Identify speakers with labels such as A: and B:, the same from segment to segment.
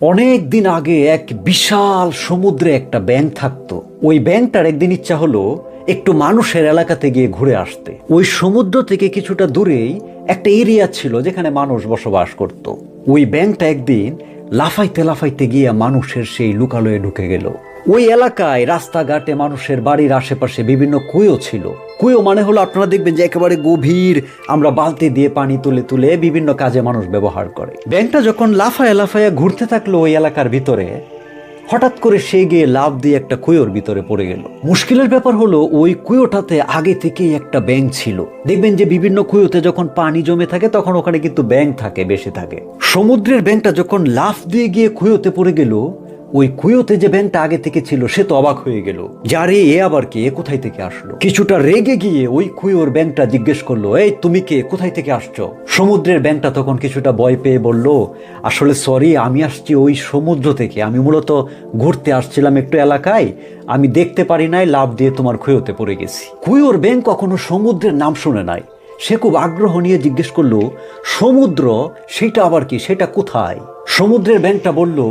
A: অনেক দিন আগে এক বিশাল সমুদ্রে একটা ব্যাঙ থাকতো। ওই ব্যাঙটার একদিন ইচ্ছা হলো একটু মানুষের এলাকাতে গিয়ে ঘুরে আসতে। ওই সমুদ্র থেকে কিছুটা দূরেই একটা এরিয়া ছিল যেখানে মানুষ বসবাস করত। ওই ব্যাঙটা একদিন লাফাইতে লাফাইতে গিয়ে মানুষের সেই লুকালয়ে ঢুকে গেল। ওই এলাকায় রাস্তাঘাটে মানুষের বাড়ির আশেপাশে বিভিন্ন কুয়ো ছিল। কুয়ো মানে হলো আপনারা দেখবেন যে একেবারে গভীর, আমরা বালতি দিয়ে পানি তুলে তুলে বিভিন্ন কাজে মানুষ ব্যবহার করে। ব্যাঙটা যখন লাফায়া লাফায়া ঘুরতে থাকলো ওই এলাকার ভিতরে, হঠাৎ করে সে গিয়ে লাফ দিয়ে একটা কুয়োর ভিতরে পড়ে গেল। মুশকিলের ব্যাপার হলো ওই কুয়োটাতে আগে থেকেই একটা ব্যাঙ ছিল। দেখবেন যে বিভিন্ন কুয়োতে যখন পানি জমে থাকে তখন ওখানে কিন্তু ব্যাঙ থাকে, বেশি থাকে। সমুদ্রের ব্যাঙটা যখন লাফ দিয়ে গিয়ে কুয়োতে পড়ে গেল, ওই কুয়োতে যে ব্যাঙটা আগে থেকে ছিল সে তো অবাক হয়ে গেল, যারে এ আবার কে, কোথায় থেকে আসলো। কিছুটা রেগে গিয়ে ওই কুয়োর ব্যাঙটা জিজ্ঞেস করলো, এই তুমি কে, কোথায় থেকে আসছো? সমুদ্রের ব্যাঙটা তখন কিছুটা ভয় পেয়ে বলল, আসলে সরি, আমি আসছি ওই সমুদ্র থেকে, আমি মূলত ঘুরতে আসছিলাম একটু এলাকায়, আমি দেখতে পারি নাই, লাফ দিয়ে তোমার কুয়োতে পড়ে গেছি। কুয়োর ব্যাঙ কখনো সমুদ্রের নাম শুনে নাই। সে খুব আগ্রহ নিয়ে জিজ্ঞেস করলো, সমুদ্র সেটা আবার কি, সেটা কোথায়? সমুদ্রের ব্যাঙটা বলল,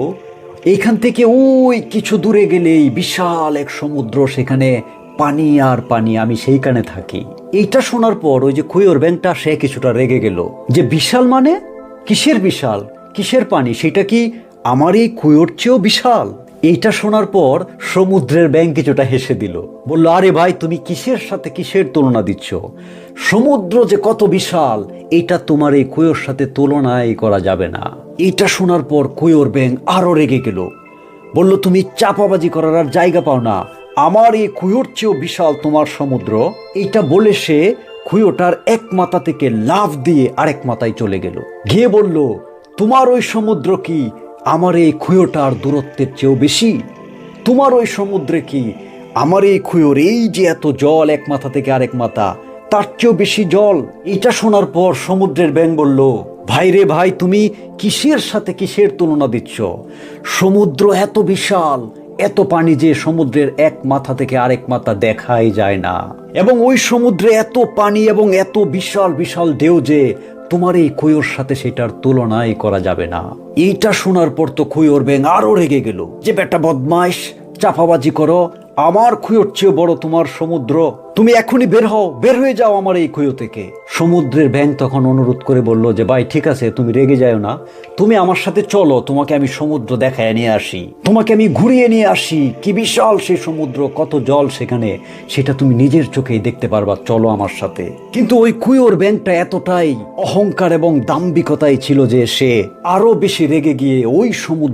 A: এইখান থেকে ওই কিছু দূরে গেলেই বিশাল এক সমুদ্র, সেখানে পানি আর পানি, আমি সেইখানে থাকি। এইটা শোনার পর ওই যে কুয়োর ব্যাঙটা সে কিছুটা রেগে গেল, যে বিশাল মানে কিসের বিশাল, কিসের পানি, সেটা কি আমার এই কুয়োর চেয়েও বিশাল? এইটা শোনার পর সমুদ্রের ব্যাঙ কিছুটা হেসে দিল, বলল, আরে ভাই, তুমি কিসের সাথে কিসের তুলনা দিচ্ছ? সমুদ্র যে কত বিশাল এটা তোমার এই কুয়োর সাথে তুলনাই করা যাবে না। এইটা শোনার পর কুয়োর ব্যাঙ আরো রেগে গেল, বলল, তুমি চাপাবাজি করার আর জায়গা পাও না, আমার এই কুয়োর চেয়েও বিশাল তোমার সমুদ্র। এইটা বলে সে কুয়োটার এক মাথা থেকে লাফ দিয়ে আরেক মাথায় চলে গেল, গিয়ে বলল, তোমার ওই সমুদ্র কি আমার এই কুয়োটার দূরত্বের চেয়েও বেশি? তোমার ওই সমুদ্রে কি আমার এই কুয়োর এই যে এত জল, এক মাথা থেকে আরেক মাথা, তার চেয়েও বেশি জল? এটা শোনার পর সমুদ্রের ব্যাঙ বলল, ভাই রে ভাই, তুমি কিসের সাথে কিসের তুলনা দিচ্ছ? সমুদ্র এত বিশাল, এত পানি যে সমুদ্রের এক মাথা থেকে আরেক মাথা দেখাই যায় না, এবং ওই সমুদ্রে এত পানি এবং এত বিশাল বিশাল ঢেউ যে তোমার এই কুয়োর সাথে সেটার তুলনাই করা যাবে না। এইটা শোনার পর তো কুয়োর ব্যাঙ আরো রেগে গেল, যে বেটা বদমাইশ, চাপাবাজি করো, আমার কুয়োর চেয়ে বড় তোমার সমুদ্র, তুমি এখনই বের হও, বের হয়ে যাও আমার এই কুয়ো থেকে। সমুদ্রের ব্যাঙ তখন অনুরোধ করে বলল যে, ভাই ঠিক আছে, তুমি রেগে যাও না, তুমি আমার সাথে চলো, তোমাকে আমি সমুদ্র দেখায় নিয়ে আসি, তোমাকে আমি ঘুরিয়ে নিয়ে আসি, কি বিশাল সেই সমুদ্র, কত জল সেখানে, সেটা তুমি নিজের চোখেই দেখতে পারবা, চলো আমার সাথে। কিন্তু ওই কুয়োর ব্যাঙটা এতটাই অহংকার এবং দাম্ভিকতাই ছিল যে সে আরো বেশি রেগে গিয়ে ওই সমুদ্র